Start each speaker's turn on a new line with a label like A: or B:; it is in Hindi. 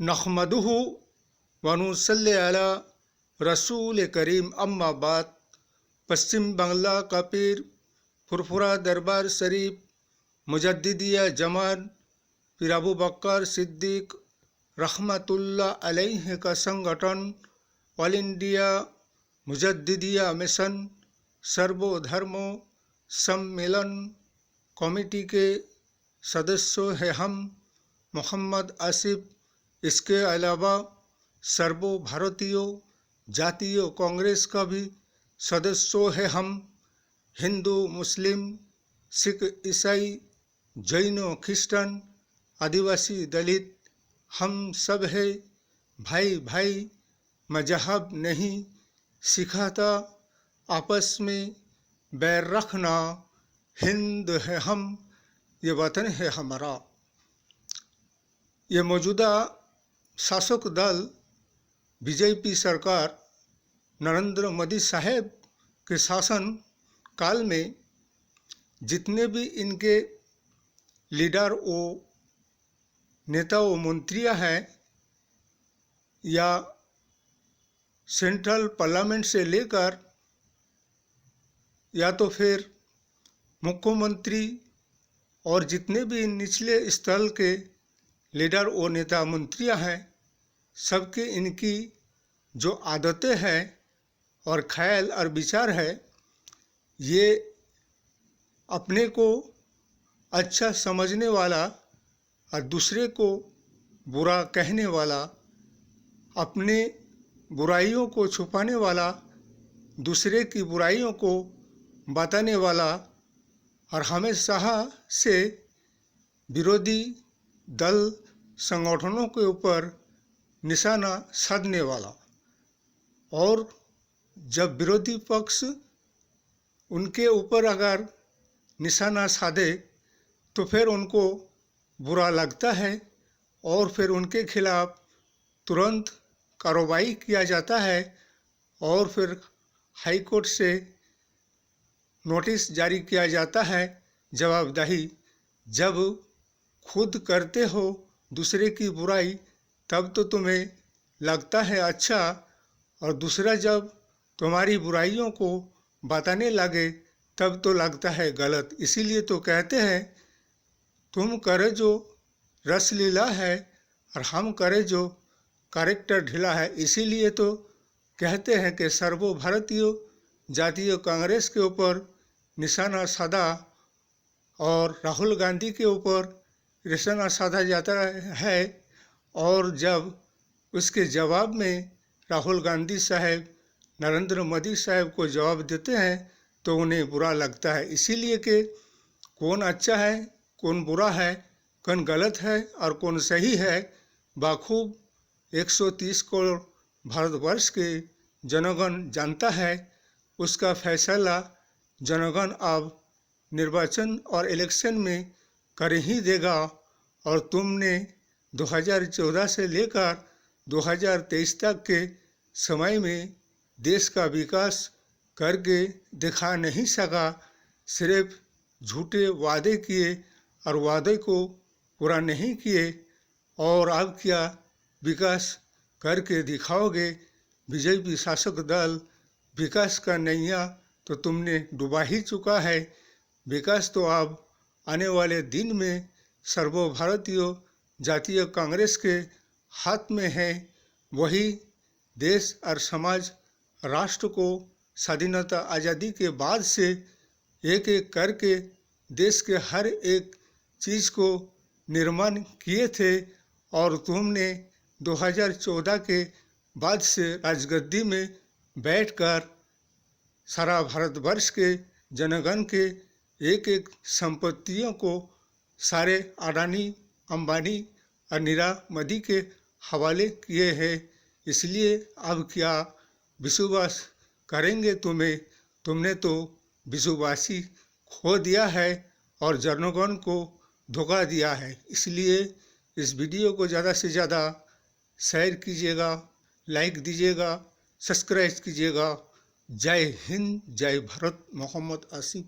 A: नहमदुहु व नुसल्ली अला रसूल करीम अम्मा बाद। पश्चिम बंगला का पीर फुरफुरा दरबार शरीफ मुजद्दिदिया जमात पीर अबू बकर सिद्दीक रहमतुल्लाह अलैह का संगठन ऑल इंडिया मुजद्दिदिया मिशन सर्वधर्म सम्मेलन कमेटी के सदस्यों हैं हम मोहम्मद आसिफ। इसके अलावा सर्व भारतीय जातीय कांग्रेस का भी सदस्यों हैं हम। हिंदू मुस्लिम सिख ईसाई जैन ख्रिस्टन आदिवासी दलित हम सब है भाई भाई। मजहब नहीं सिखाता आपस में बैर रखना। हिंद है हम, ये वतन है हमारा। ये मौजूदा शासक दल बीजेपी सरकार नरेंद्र मोदी साहब के शासन काल में जितने भी इनके लीडर व नेता व मंत्रियां हैं या सेंट्रल पार्लियामेंट से लेकर या तो फिर मुख्यमंत्री और जितने भी निचले स्तर के लीडर और नेता मंत्रियां हैं, सबके इनकी जो आदतें हैं और ख्याल और विचार है, ये अपने को अच्छा समझने वाला और दूसरे को बुरा कहने वाला, अपने बुराइयों को छुपाने वाला, दूसरे की बुराइयों को बताने वाला और हमेशा से विरोधी दल संगठनों के ऊपर निशाना साधने वाला। और जब विरोधी पक्ष उनके ऊपर अगर निशाना साधे तो फिर उनको बुरा लगता है और फिर उनके खिलाफ तुरंत कार्रवाई किया जाता है और फिर हाई कोर्ट से नोटिस जारी किया जाता है जवाबदेही। जब खुद करते हो दूसरे की बुराई तब तो तुम्हें लगता है अच्छा, और दूसरा जब तुम्हारी बुराइयों को बताने लगे तब तो लगता है गलत। इसीलिए तो कहते हैं तुम करे जो रस लीला है और हम करे जो कैरेक्टर ढीला है। इसीलिए तो कहते हैं कि सर्व भारतीय जातीय कांग्रेस के ऊपर निशाना साधा और राहुल गांधी के ऊपर निशाना साधा जाता है। और जब उसके जवाब में राहुल गांधी साहब नरेंद्र मोदी साहब को जवाब देते हैं तो उन्हें बुरा लगता है। इसीलिए कि कौन अच्छा है कौन बुरा है, कौन गलत है और कौन सही है, बाखूब 130 करोड़ भारतवर्ष के जनगण जानता है। उसका फैसला जनगण अब निर्वाचन और इलेक्शन में कर ही देगा। और तुमने 2014 से लेकर 2023 तक के समय में देश का विकास करके दिखा नहीं सका। सिर्फ झूठे वादे किए और वादे को पूरा नहीं किए। और अब क्या विकास करके दिखाओगे? बीजेपी शासक दल विकास का नैया तो तुमने डुबा ही चुका है। विकास तो अब आने वाले दिन में सर्वभारतीय जातीय कांग्रेस के हाथ में है। वही देश और समाज राष्ट्र को स्वाधीनता आज़ादी के बाद से एक एक करके देश के हर एक चीज़ को निर्माण किए थे। और तुमने 2014 के बाद से राजगद्दी में बैठकर सारा भारतवर्ष के जनगण के एक एक संपत्तियों को सारे अडानी अंबानी और नीरव मोदी के हवाले किए हैं। इसलिए अब क्या विश्वास करेंगे तुम्हें? तुमने तो विश्वासी खो दिया है और जनगण को धोखा दिया है। इसलिए इस वीडियो को ज़्यादा से ज़्यादा शेयर कीजिएगा, लाइक दीजिएगा, सब्सक्राइब कीजिएगा। जय हिंद, जय भारत। मोहम्मद आसिफ।